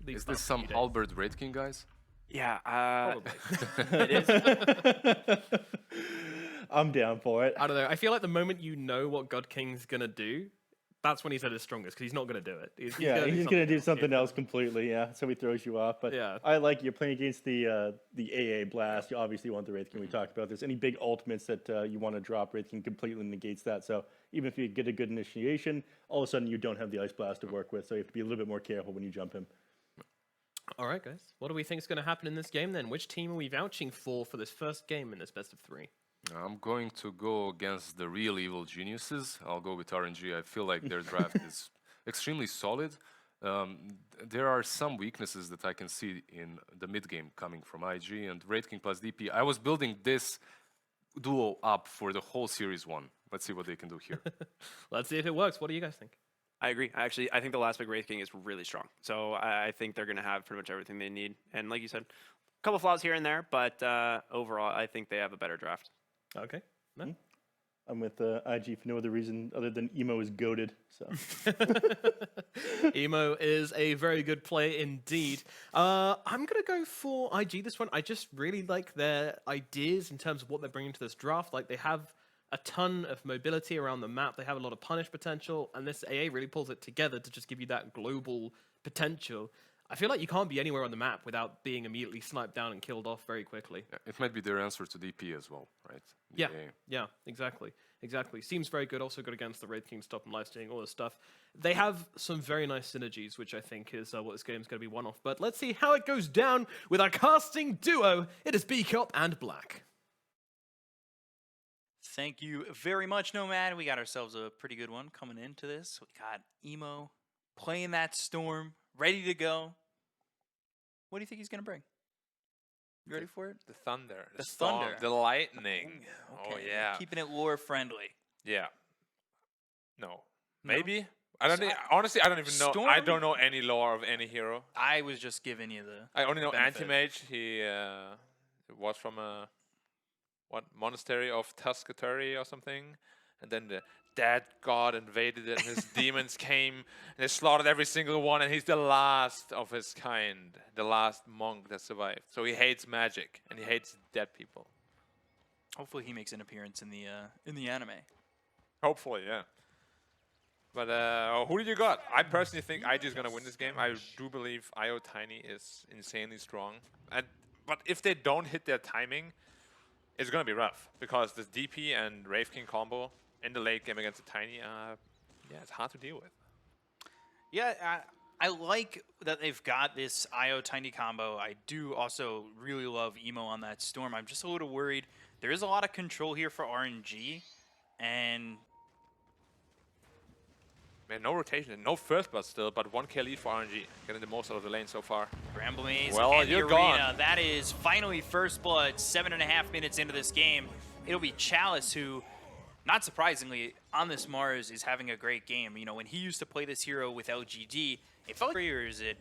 Is this some halberd Wraith King, guys? Yeah, Probably. it is. I'm down for it. I don't know. I feel like the moment you know what God King's gonna do, that's when he's at his strongest, because he's not gonna do it. He's Gonna do something else completely. Yeah, so he throws you off. But Yeah. I like you're playing against the AA blast. You obviously want the Wraith King. We talked about this. Any big ultimates that you want to drop, Wraith King completely negates that. So even if you get a good initiation, all of a sudden you don't have the Ice Blast to work with. So you have to be a little bit more careful when you jump him. All right, guys. What do we think is going to happen in this game then? Which team are we vouching for this first game in this best of 3? I'm going to go against the real evil geniuses. I'll go with RNG. I feel like their draft is extremely solid. There are some weaknesses that I can see in the mid game coming from IG and Wraith King plus DP. I was building this duo up for the whole Series 1. Let's see what they can do here. Let's see if it works. What do you guys think? I agree. Actually, I think the last pick Wraith King is really strong. So I think they're going to have pretty much everything they need. And like you said, a couple flaws here and there, but overall, I think they have a better draft. Okay. No? I'm with IG for no other reason other than Emo is goated. So Emo is a very good play indeed. I'm going to go for IG this one. I just really like their ideas in terms of what they're bringing to this draft. Like, they have a ton of mobility around the map. They have a lot of punish potential, and this AA really pulls it together to just give you that global potential. I feel like you can't be anywhere on the map without being immediately sniped down and killed off very quickly. Yeah, it might be their answer to DP as well, right? Yeah, DA. yeah, exactly. Seems very good. Also good against the Wraith King, stop and lifestealing, all this stuff. They have some very nice synergies, which I think is what this game's going to be one of. But let's see how it goes down with our casting duo. It is Bkop and Black. Thank you very much, Nomad. We got ourselves a pretty good one coming into this. We got Emo playing that Storm, ready to go. What do you think he's going to bring? You ready for it? The thunder. The storm, thunder. The lightning. Okay. Oh, yeah. Keeping it lore friendly. Yeah. No. No? Maybe? I don't honestly, I don't even know. Storm? I don't know any lore of any hero. I was just giving you the I only know benefit. Anti-Mage. He was from a monastery of Tuscaturi or something, and then the dead god invaded it, and his demons came and they slaughtered every single one, and he's the last of his kind, the last monk that survived. So he hates magic and he hates dead people. Hopefully he makes an appearance in the anime. Hopefully, yeah. But who do you got? I personally think IG is gonna win this game. I do believe IO Tiny is insanely strong, but if they don't hit their timing, it's going to be rough, because this DP and Wraith King combo in the late game against the Tiny, yeah, it's hard to deal with. Yeah, I like that they've got this IO Tiny combo. I do also really love Emo on that Storm. I'm just a little worried. There is a lot of control here for RNG, and Man, no rotation, and no first blood still, but 1k lead for RNG, getting the most out of the lane so far. Bramble Maze Well, and the you're arena. gone. That is finally first blood, 7.5 minutes into this game. It'll be Chalice who, not surprisingly, on this Mars is having a great game. You know, when he used to play this hero with LGD, it felt like, or is it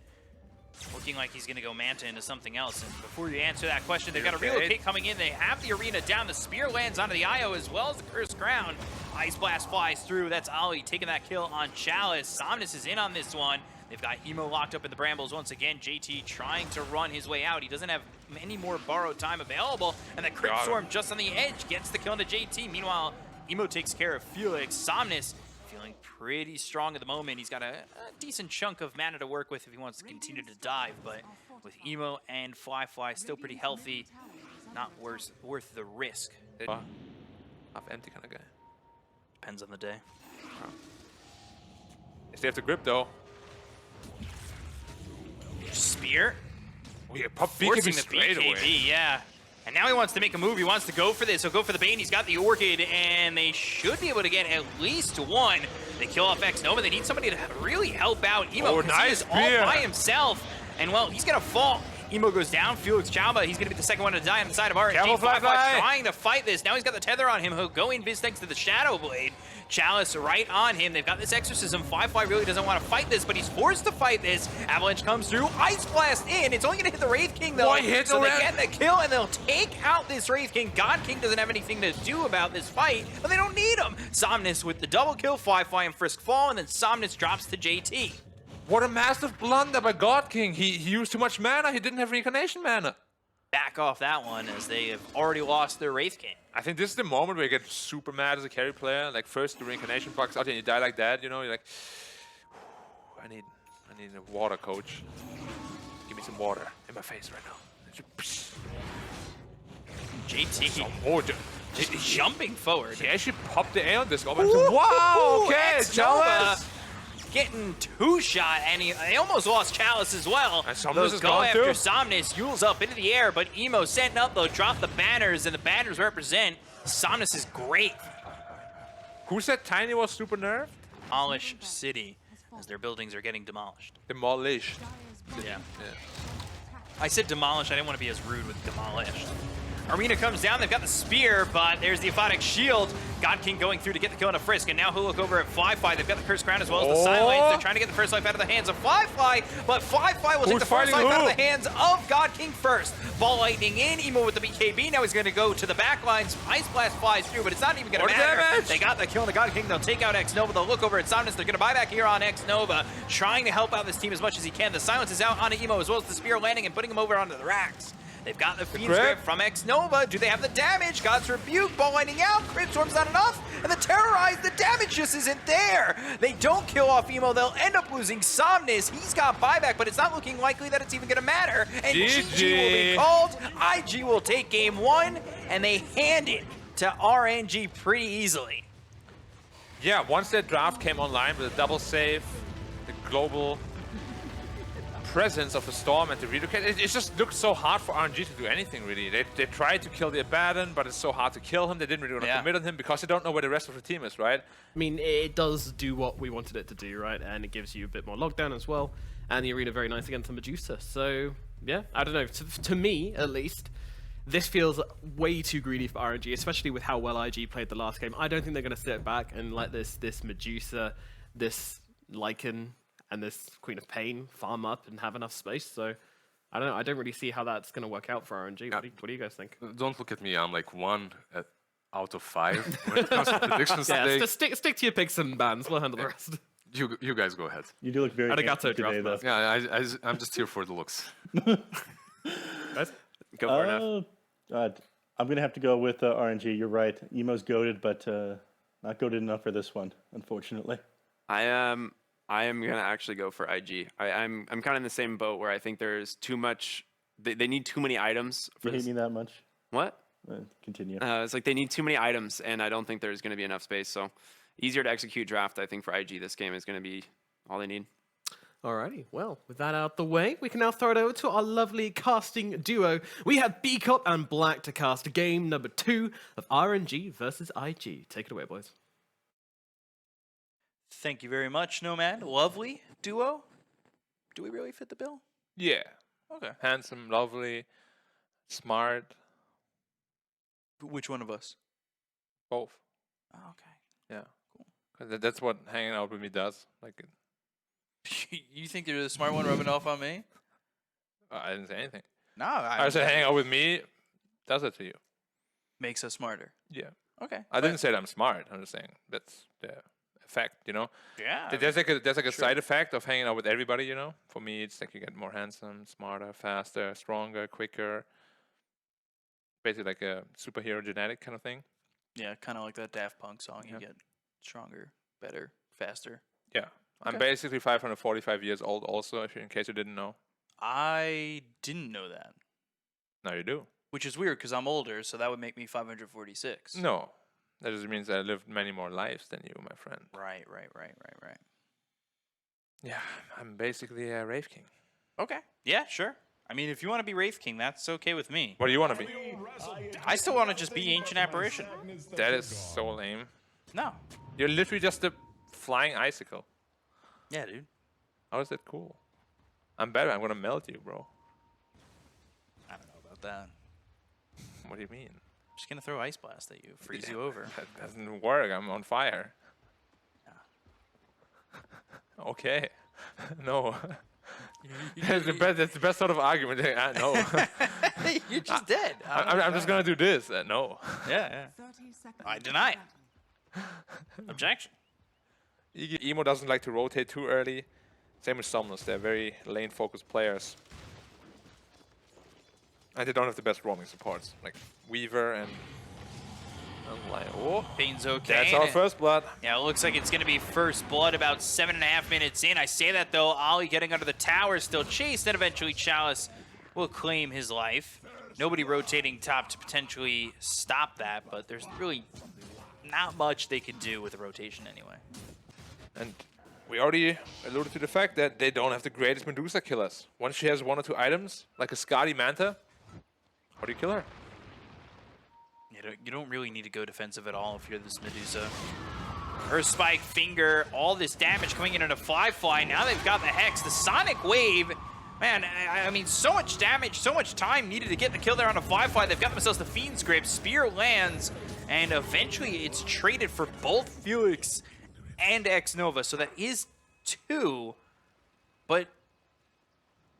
looking like he's going to go Manta into something else? And before you answer that question, they've got a relocate coming in. They have the arena down. The spear lands onto the IO as well as the Cursed Crown. Ice Blast flies through. That's Ollie taking that kill on Chalice. Somnus is in on this one. They've got Emo locked up in the Brambles once again. JT trying to run his way out. He doesn't have any more borrowed time available. And the Crypt Storm just on the edge gets the kill into JT. Meanwhile, Emo takes care of Felix. Somnus feeling pretty strong at the moment. He's got a decent chunk of mana to work with if he wants to continue to dive. But with Emo and Fly still pretty healthy, not worth the risk. Half empty kind of guy. Depends on the day. If they have the grip though. Spear. Oh, yeah, pop Forcing BKB the straight BKB, away. yeah. And now he wants to make a move. He wants to go for this. He'll go for the Bane. He's got the Orchid, and they should be able to get at least one. They kill off X-Nova. They need somebody to really help out Emo, because he is all by himself. And, well, he's going to fall. Emo goes down. Felix Chauba, he's going to be the second one to die on the side of RNG. Fly. Trying to fight this. Now he's got the tether on him. He'll go in Viz thanks to the Shadow Blade. Chalice right on him. They've got this Exorcism. Fly really doesn't want to fight this, but he's forced to fight this. Avalanche comes through. Ice Blast in. It's only going to hit the Wraith King, though. One hit so they already. get the kill, and they'll take out this Wraith King. God King doesn't have anything to do about this fight, but they don't need him. Somnus with the double kill. Fly and Frisk fall, and then Somnus drops to JT. What a massive blunder by God King. He used too much mana. He didn't have reincarnation mana. Back off that one as they have already lost their Wraith King. I think this is the moment where you get super mad as a carry player. Like first the reincarnation box out and you die like that, you know, you're like, I need a water, coach. Give me some water in my face right now. JT Oh, jumping forward. he actually popped the A on this. Wow, okay, Chalice. Getting two-shot, and they almost lost Chalice as well. And Somnus Those is go gone after too. Somnus, Yule's up into the air, but Emo setting up, they'll drop the banners, and the banners represent Somnus is great. Who said Tiny was super nerfed? Demolish City, as their buildings are getting demolished. Demolished. Yeah. I said demolish, I didn't want to be as rude with demolished. Arena comes down, they've got the spear, but there's the Aphotic Shield. God King going through to get the kill on a Frisk, and now he'll look over at Fly. They've got the Cursed Crown as well as the Silence. They're trying to get the first life out of the hands of Fly, but Fly will take the first life out of the hands of God King first. Ball lightning in, Emo with the BKB. Now he's going to go to the back lines. Ice Blast flies through, but it's not even going to matter. Damage. They got the kill on the God King. They'll take out X-Nova. They'll look over at Somnus. They're going to buy back here on X-Nova, trying to help out this team as much as he can. The Silence is out on Emo as well as the spear landing and putting him over onto the racks. They've got the Fiend's Grip from X-Nova. Do they have the damage? God's Rebuke, ball lining out. Crit Storm's not enough. And the Terrorize, the damage just isn't there. They don't kill off Emo. They'll end up losing Somnus. He's got buyback, but it's not looking likely that it's even going to matter. And GG will be called. IG will take game one, and they hand it to RNG pretty easily. Yeah, once that draft came online with a double save, the global presence of the Storm and the relocate, it just looked so hard for RNG to do anything really. They tried to kill the Abaddon, but it's so hard to kill him. They didn't really want to commit on him because they don't know where the rest of the team is, right? I mean, it does do what we wanted it to do, right? And it gives you a bit more lockdown as well. And the arena very nice against the Medusa. So, yeah, I don't know. To me, at least, this feels way too greedy for RNG, especially with how well IG played the last game. I don't think they're going to sit back and let this Medusa, this Lycan, and this Queen of Pain farm up and have enough space. So, I don't know. I don't really see how that's going to work out for RNG. What do you guys think? Don't look at me. I'm like 1 out of 5 when it comes to predictions today. Yeah, stick to your picks and bans. We'll handle the rest. You guys go ahead. You do look very Arigato, handsome today, though. Yeah, I'm just here for the looks. Guys? Go for enough. I'm going to have to go with RNG. You're right. Emo's goated, but not goated enough for this one, unfortunately. I am going to actually go for IG. I'm kind of in the same boat where I think there's too much. They need too many items. For You hate this. me that much? What? Continue. It's like they need too many items, and I don't think there's going to be enough space. So easier to execute draft, I think, for IG this game is going to be all they need. Alrighty, well, with that out the way, we can now throw it over to our lovely casting duo. We have Bkop and Black to cast game number 2 of RNG versus IG. Take it away, boys. Thank you very much, Nomad. Lovely duo. Do we really fit the bill? Yeah. Okay. Handsome, lovely, smart, Which one of us? both. Oh, okay. Yeah. Cool. 'Cause that's what hanging out with me does. Like, You think you're the smart one rubbing off on me? I didn't say anything. No, I said hanging out with me does it to you. makes us smarter. Yeah. Okay. I didn't say that I'm smart. I'm just saying that's the effect, you know? Yeah. There's like a side effect of hanging out with everybody, you know? For me, it's like you get more handsome, smarter, faster, stronger, quicker. Basically like a superhero genetic kind of thing. Yeah, kind of like that Daft Punk song. You Yeah. get stronger, better, faster. Yeah. I'm Okay. basically 545 years old also, in case you didn't know. I didn't know that, Now you do. which is weird because I'm older, so that would make me 546. No. That just means I lived many more lives than you, my friend. Right. Yeah, I'm basically a Wraith King. Okay. Yeah, sure. I mean, if you want to be Wraith King, that's okay with me. What do you want to be? I still want to just be Ancient Apparition. That is so lame. No. You're literally just a flying icicle. Yeah, dude. How is that cool? I'm better. I'm gonna melt you, bro. I don't know about that. What do you mean? I'm just gonna throw Ice Blast at you, freeze you over. That doesn't work. I'm on fire. Okay. No. That's the best sort of argument. No. You're just dead. I'm just gonna do this. No. Yeah. I deny it. Objection. Emo doesn't like to rotate too early, Same with Summoners. They're very lane-focused players. And they don't have the best roaming supports, like Weaver and like, oh, Bane's okay. that's our first blood. Yeah, it looks like it's going to be first blood about 7.5 minutes in. I say that, though. Ollie getting under the tower, still chased, and eventually Chalice will claim his life. Nobody rotating top to potentially stop that, but there's really not much they could do with the rotation anyway. And we already alluded to the fact that they don't have the greatest Medusa killers. Once she has 1 or 2 items, like a Skadi Manta, how do you kill her? You don't really need to go defensive at all if you're this Medusa. Her Spike Finger, all this damage coming in on a Fly. Now they've got the Hex, the Sonic Wave. Man, I mean, so much damage, so much time needed to get the kill there on a Fly. They've got themselves the Fiend's Grip, Spear lands, and eventually it's traded for both Felix and X-Nova. So that is 2, but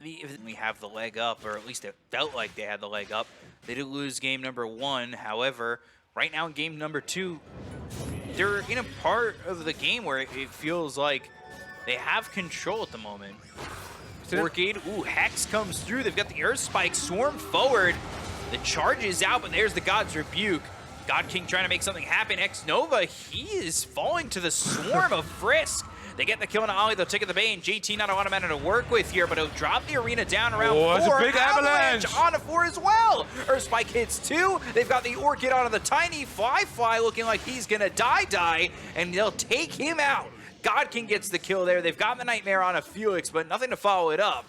we have the leg up, or at least it felt like they had the leg up. They did lose game number 1. However, right now in game number 2, they're in a part of the game where it feels like they have control at the moment. Orchid, ooh, Hex comes through. They've got the Earth Spike, Swarm forward. The charge is out, but there's the God's Rebuke. God King trying to make something happen. X-Nova, he is falling to the swarm of Frisk. They get the kill on Ollie, they'll take it the Bane. JT not a lot of mana to work with here, but he'll drop the arena down around 4. It's a big avalanche on a 4 as well. Earth Spike hits 2. They've got the Orchid onto the tiny Fly looking like he's gonna die, and they'll take him out. God King gets the kill there. They've got the Nightmare on a Felix, but nothing to follow it up.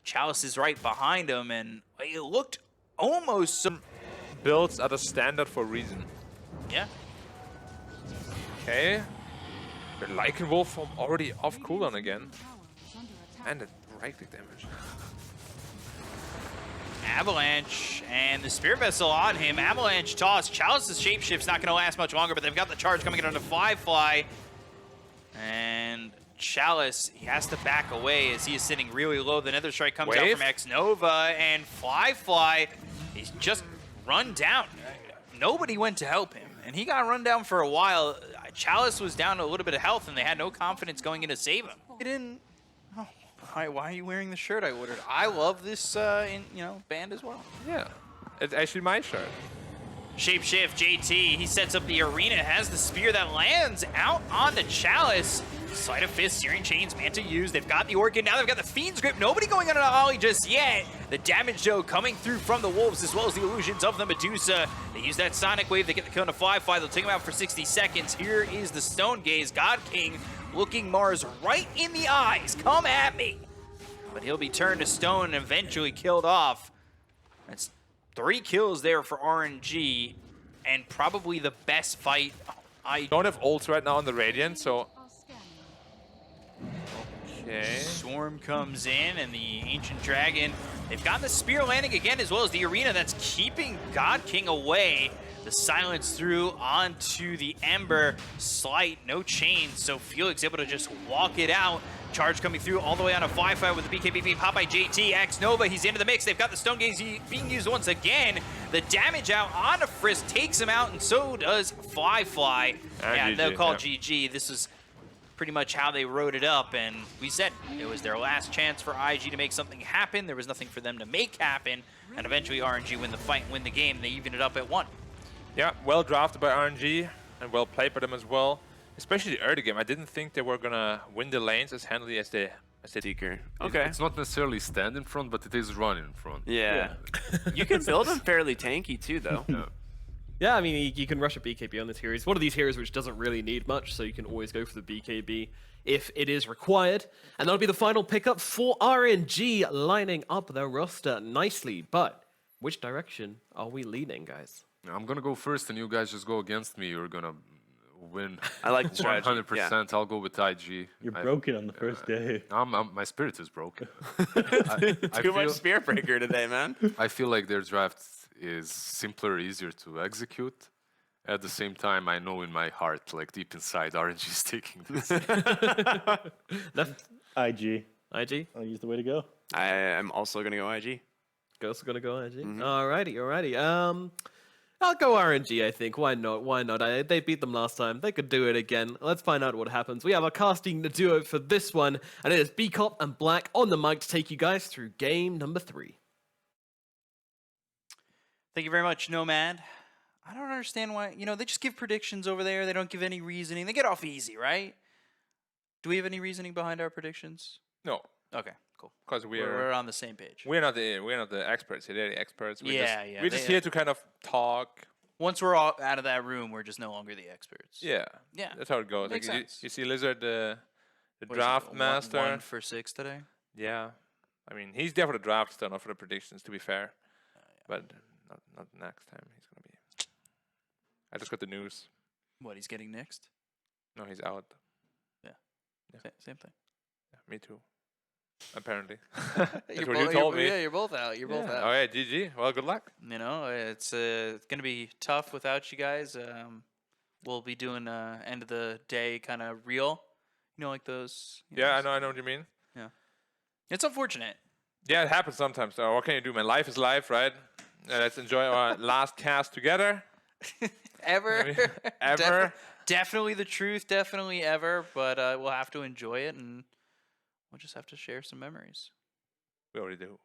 Chalice is right behind him, and it looked almost some Builds are the standard for a reason. yeah. Okay. The Lycan Wolf already off cooldown again. And the right-click damage. Avalanche and the Spirit Vessel on him. Avalanche toss. Chalice's Shapeshift's not going to last much longer, but they've got the charge coming in on the Fly. And Chalice, he has to back away as he is sitting really low. The Nether Strike comes out from X-Nova, and Fly is just run down. Nobody went to help him, and he got run down for a while. Chalice was down to a little bit of health, and they had no confidence going in to save him. He didn't. Oh, why are you wearing the shirt I ordered? I love this, band as well. Yeah. It's actually my shirt. Shapeshift, JT, he sets up the arena, has the spear that lands out on the Chalice. Sleight of Fist, Searing Chains, Manta used. They've got the Orchid, now they've got the Fiend's Grip. Nobody going under the Ollie just yet. The damage, though, coming through from the Wolves, as well as the illusions of the Medusa. They use that Sonic Wave, they get the kill on a Fly. They'll take him out for 60 seconds. Here is the Stone Gaze. God King looking Mars right in the eyes. Come at me. But he'll be turned to stone and eventually killed off. That's 3 kills there for RNG, and probably the best fight. I Don't have ults right now on the Radiant, so... Okay. Swarm comes in, and the Ancient Dragon. They've got the Spear landing again, as well as the Arena that's keeping God King away. The silence through onto the Ember. Slight, no chains, so Felix able to just walk it out. Charge coming through all the way on a Fly with the BKB being popped by JT. X-Nova, he's into the mix. They've got the Stone Gaze being used once again. The damage out on a Frisk takes him out, and so does Fly. Yeah, GG, they'll call yeah. GG. This is pretty much how they wrote it up, and we said it was their last chance for IG to make something happen. There was nothing for them to make happen, and eventually RNG win the fight and win the game. They even it up at 1. Yeah, well drafted by RNG and well played by them as well. Especially the early game. I didn't think they were gonna win the lanes as handily as they Seeker. Okay. It's not necessarily stand in front, but it is run in front. Yeah. You can build them fairly tanky too, though. Yeah, I mean, you can rush a BKB on this hero. It's one of these heroes which doesn't really need much, so you can always go for the BKB if it is required. And that'll be the final pickup for RNG, lining up their roster nicely. But which direction are we leaning, guys? I'm gonna go first, and you guys just go against me. You're gonna win. I like the strategy. 100%. I'll go with IG. You're broken on the first day. My spirit is broken. Too much Spear Breaker today, man. I feel like their draft is simpler, easier to execute. At the same time, I know in my heart, like deep inside, RNG is taking this. IG. IG? I'll use the way to go. I am also going to go IG. Ghost gonna go IG? Alrighty. I'll go RNG, I think. Why not? Why not? They beat them last time. They could do it again. Let's find out what happens. We have a casting duo for this one, and it is Bkop and Black on the mic to take you guys through game number 3. Thank you very much, Nomad. I don't understand why, they just give predictions over there. They don't give any reasoning. They get off easy, right? Do we have any reasoning behind our predictions? No, Okay, cool. because We're on the same page. we're not the experts. They're the experts. We're Yeah, We're just here to kind of talk. Once we're all out of that room, we're just no longer the experts. Yeah, Yeah. that's how it goes. Makes Like, sense. you see Lizard, the What is it, draft master. 1 for 6 today? Yeah, I mean he's there for the draft stuff, not for the predictions. To be fair, but not next time. He's gonna be. I just got the news. What, he's getting next? No, he's out. Same thing. Yeah, me too. Apparently. You're what you told me. Yeah, you're both out. You're both out. Oh yeah, GG. Well, good luck. It's going to be tough without you guys. We'll be doing end of the day kind of reel. Like those. Yeah, I know what you mean. It's unfortunate. Yeah, it happens sometimes. So what can you do, man? Life is life, right? Let's enjoy our last cast together. Ever. Ever. Definitely the truth. Definitely ever. But we'll have to enjoy it, and we'll just have to share some memories. We already do.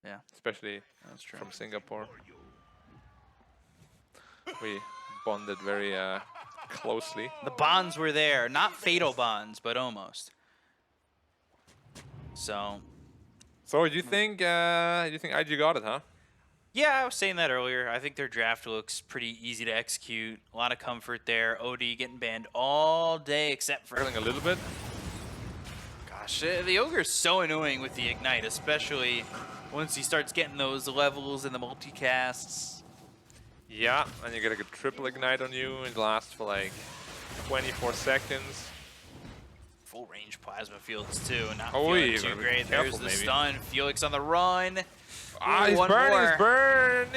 Yeah. Especially That's true. from Singapore. We bonded very closely. The bonds were there. Not fatal bonds, but almost. So, So you think IG got it, huh? yeah, I was saying that earlier. I think their draft looks pretty easy to execute. A lot of comfort there. OD getting banned all day except for... Struggling a little bit. Gosh, the Ogre's so annoying with the Ignite, especially once he starts getting those levels in the multicasts. Yeah, and you get a triple ignite on you. It lasts for like 24 seconds. Full range plasma fields too. Not Oh, feeling you too gotta be great. careful, There's the maybe. stun. Felix on the run. He's one burning, more. he's burning.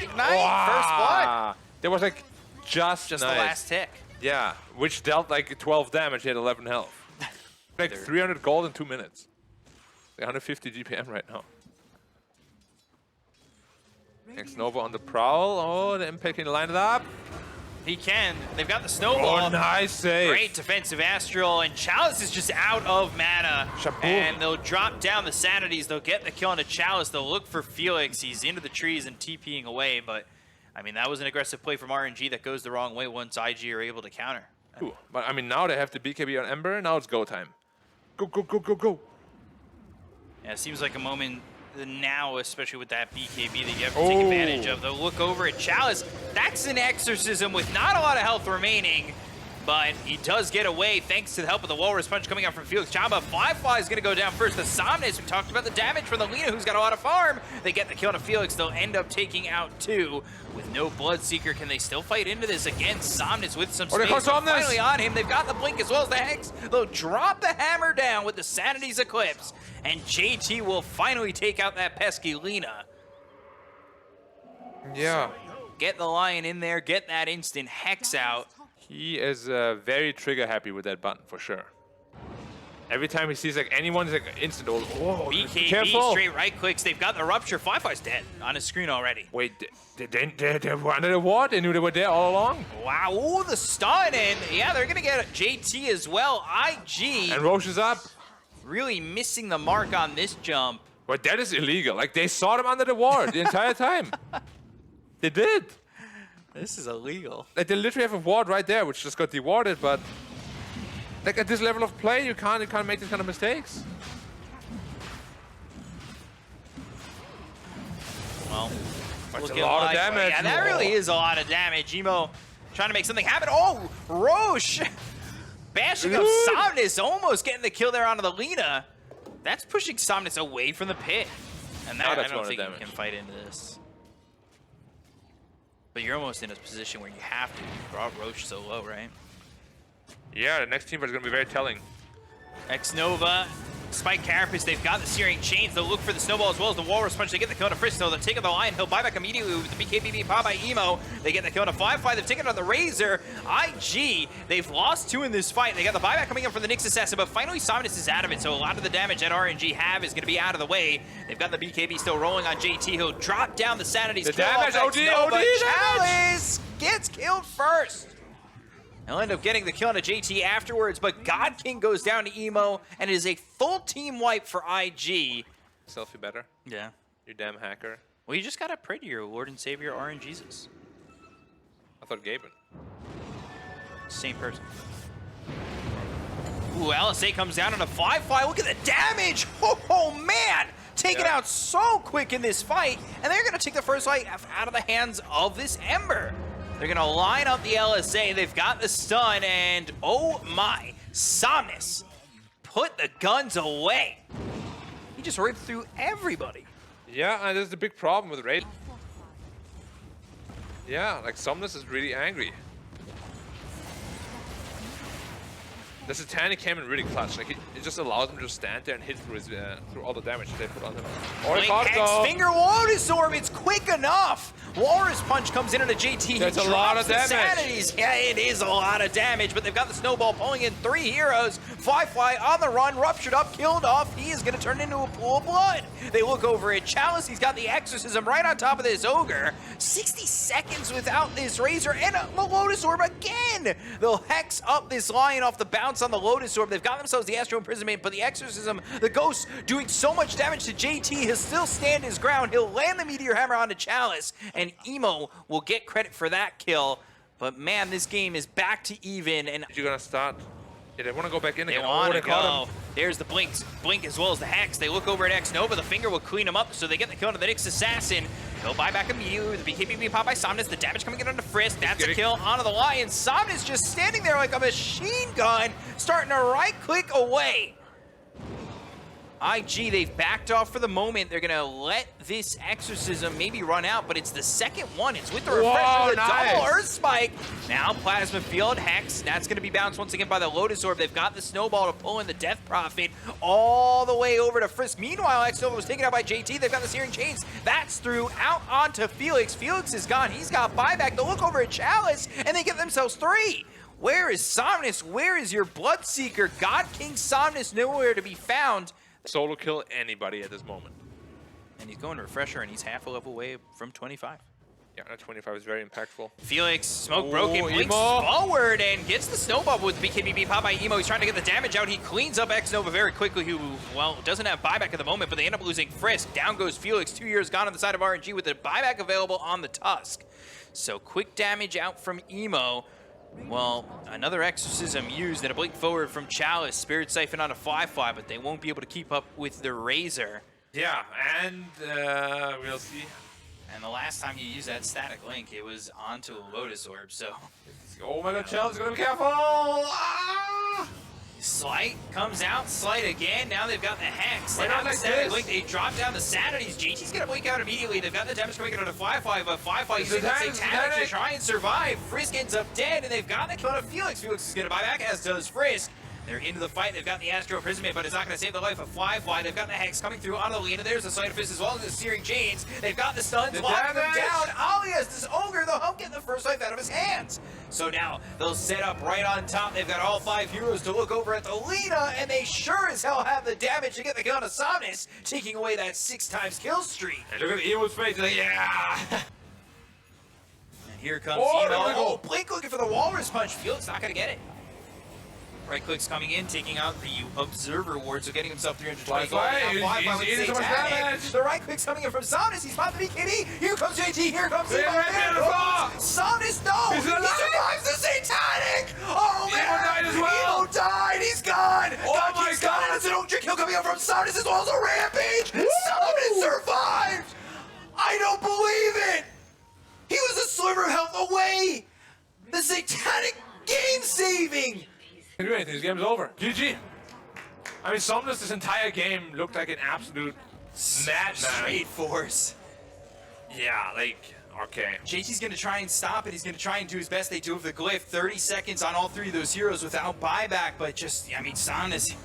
Ignite, first blood. There was like just Just nice. the last tick. Yeah, which dealt like 12 damage. He had 11 health. Like 300 gold in 2 minutes. Like 150 GPM right now. Next Nova on the prowl. Oh, the Impact can line it up. He can. They've got the snowball. Oh, nice save. Great defensive Astral, and Chalice is just out of mana. Shaboom. And they'll drop down the Sanities. They'll get the kill on the Chalice. They'll look for Felix. He's into the trees and TPing away, but I mean, that was an aggressive play from RNG that goes the wrong way once IG are able to counter. Ooh, but I mean, now they have the BKB on Ember. Now it's go time. Go, go, go, go, go. Yeah, it seems like a moment now, especially with that BKB that you have to take advantage of. They'll look over at Chalice. That's an exorcism with not a lot of health remaining, but he does get away thanks to the help of the Walrus Punch coming out from Felix Chamba. Firefly is going to go down first. The Somnus, we talked about the damage from the Lina, who's got a lot of farm. They get the kill to Felix. They'll end up taking out 2 with no Bloodseeker. Can they still fight into this? Again, Somnus with some there space. goes Somnus. Finally on him. They've got the Blink as well as the Hex. They'll drop the hammer down with the Sanity's Eclipse. And JT will finally take out that pesky Lina. Yeah. Get the Lion in there, get that instant Hex out. He is very trigger happy with that button for sure. Every time he sees like anyone, he's like instant. Oh, BKB careful. straight right clicks. They've got the Rupture. Firefly's dead on his screen already. Wait, they wanted a ward? They knew they were there all along? Wow, ooh, the stun, and yeah, they're gonna get JT as well. IG And Roche is up. really missing the mark on this jump. But that is illegal. Like, they saw them under the ward the entire time. They did. This is illegal. Like, they literally have a ward right there, which just got dewarded, but like at this level of play, you can't make these kind of mistakes. Well, That's a looking lot of like- damage. Yeah, that really is a lot of damage. Emo trying to make something happen. Oh, Roche bashing up Somnus, almost getting the kill there onto the Lina. That's pushing Somnus away from the pit. And that, I that's a don't lot of think you damage. can fight into this. But you're almost in a position where you have to. You brought Roche so low, right? Yeah, the next team is going to be very telling. X-Nova Spike Carapace, they've got the Searing Chains. They'll look for the Snowball as well as the Walrus Punch. They get the kill on Frisk, so they're taking the Lion. He'll buy back immediately with the BKB pop by Emo. They get the kill on Firefly. They've taken it on the Razor. IG, they've lost 2 in this fight. They got the buyback coming in from the Nyx Assassin, but finally Somnus is out of it, so a lot of the damage that RNG have is going to be out of the way. They've got the BKB still rolling on JT. He'll drop down the Sanity's The kill damage, off OD, Nova. OD Chalice gets killed first. He'll end up getting the kill on a JT afterwards, but God King goes down to Emo, and it is a full team wipe for IG. Selfie better. Yeah. You damn hacker. Well, you just gotta pray to your Lord and Savior RNGesus. I thought Gaben. Same person. Ooh, LSA comes down on a Firefly. Look at the damage! Oh man! Taken out so quick in this fight, and they're gonna take the first fight out of the hands of this Ember. They're gonna line up the LSA. They've got the stun, and oh my, Somnus put the guns away. He just ripped through everybody. Yeah, and there's the big problem with Raid. Yeah, like Somnus is really angry. The Satanic came in really clutch. Like it just allows him to just stand there and hit through his through all the damage they put on him. Blink X Finger Lotus Orb, it's quick enough. Walrus Punch comes in on a JT. That's He a lot of drops the damage. Sanities. Yeah, it is a lot of damage, but they've got the Snowball pulling in 3 heroes. Firefly on the run, ruptured up, killed off. He is going to turn into a pool of blood. They look over at Chalice. He's got the Exorcism right on top of this Ogre. 60 seconds without this Razor, and the Lotus Orb again. They'll Hex up this Lion off the bounce on the Lotus Orb. They've got themselves the Astral Imprisonment, but the Exorcism, the Ghost, doing so much damage to JT, he'll still stand his ground. He'll land the Meteor Hammer onto Chalice, and Emo will get credit for that kill. But man, this game is back to even, and You're gonna start. Yeah, they want to go back in they again. want to they caught go. him. There's the Blink as well as the Hex. They look over at X Nova. The Finger will clean him up, so they get the kill to the Nyx Assassin. He'll buy back immediately with the BKB pop by Somnus. The damage coming in onto Frisk. That's a kill onto the Lion. Somnus just standing there like a machine gun, starting to right-click away. IG, they've backed off for the moment. They're going to let this Exorcism maybe run out, but it's the second one. It's with the refresher, Whoa, the double nice. Earth Spike. Now Plasma Field, Hex. That's going to be bounced once again by the Lotus Orb. They've got the Snowball to pull in the Death Prophet all the way over to Frisk. Meanwhile, X-Nova was taken out by JT. They've got the Searing Chains. That's through out onto Felix. Felix is gone. He's got buyback. They look over at Chalice, and they get themselves 3. Where is Somnus? Where is your Bloodseeker? God King Somnus nowhere to be found. Solo kill anybody at this moment. And he's going to Refresher, and he's half a level away from 25. Yeah, that 25 is very impactful. Felix, smoke broken, blinks Emo. forward, and gets the Snowball with BKB pop by Emo. He's trying to get the damage out. He cleans up X-Nova very quickly, who, well, doesn't have buyback at the moment, but they end up losing Frisk. Down goes Felix, 2 years gone on the side of RNG with the buyback available on the Tusk. So quick damage out from Emo. Well, another Exorcism used and a blink forward from Chalice. Spirit Siphon on a 5-5, but they won't be able to keep up with the Razor. Yeah, and we'll see. And the last time you used that static link, it was onto a Lotus Orb, so... Oh my god, Chelsea's gonna be careful! Ah! Slight comes out, Slight again. Now they've got the Hex. They Why have not the like static this? link. They drop down the Sanities. JT's gonna blink out immediately. They've got the damage coming in on a 5-5, but 5-5 using that Satanic, Satanic to Satanic. try and survive. Frisk ends up dead, and they've got the kill to Felix. Felix is gonna buy back, as does Frisk. They're into the fight. They've got the Astral Imprisonment, but it's not going to save the life of Firefly. They've got the Hex coming through onto the Lena. There's the Sleight of Fist as well as the Searing Chains. They've got the stuns, The locking them damage. down. Alias, this Ogre, they'll help get the first life out of his hands. So now they'll set up right on top. They've got all 5 heroes to look over at the Lena, and they sure as hell have the damage to get the kill on Somnus, taking away that 6 times kill streak. And look at Emo's face, he's like, yeah! And here comes Oh, Emo. there we go. Oh, Blink looking for the Walrus Punch. Felix not going to get it. Right click's coming in, taking out the Observer Ward, so getting himself 320 gold. Right, Now he's- 5 he's with eating so much Satanic. damage. The right click's coming in from Somnus. He's about the BKB. Here comes JT. Here comes They're Emo. right There there, goes the Somnus, no! He's He alive. survives the Satanic! Oh, man! Emo died as well. Emo died! He's gone! Oh God my King's gone, God. and it's an ultra kill coming up from Somnus as well as a Rampage! Somnus survived! I don't believe it! He was a sliver of health away! The Satanic game-saving! Can't do anything, this game's over. GG. I mean, Somnus this entire game looked like an absolute madman. Straight force. Yeah, like, okay. JT's going to try and stop it. He's going to try and do his best. They do have the glyph. 30 seconds on all 3 of those heroes without buyback, but just, I mean, Somnus,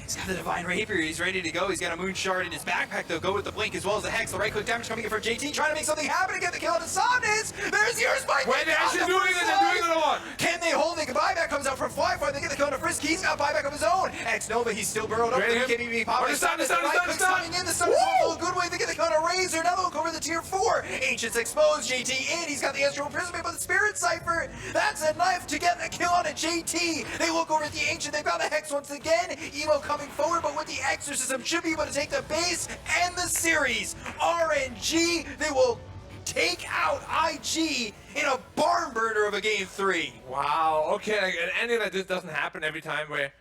He's got the Divine Rapier. He's ready to go. He's got a Moon Shard in his backpack, though. Go with the Blink as well as the Hex. The right-click damage coming in from JT. Trying to make something happen to get the kill on Insomnis. There's your spike. Wait, they're actually doing it. They're doing it a lot. Can they hold it? Buyback comes out from Flyfly. They get the kill on Frisk. He's got buyback of his own. X-Nova, he's still burrowed up. Ready? The BKB popping. The stun. Coming in. The stun is a good way to get the kill on Razor. Now they'll go over the tier 4. Ancient's exposed. JT in. He's got the Astral Imprisonment, but the Spirit Cipher. That's a knife to get the kill on a JT. They look over at the Ancient. They've got the Hex once again. Emo coming forward, but with the Exorcism should be able to take the base and the series. RNG, they will take out IG in a barn burner of a game 3. Wow. Okay, like, an ending like this doesn't happen every time where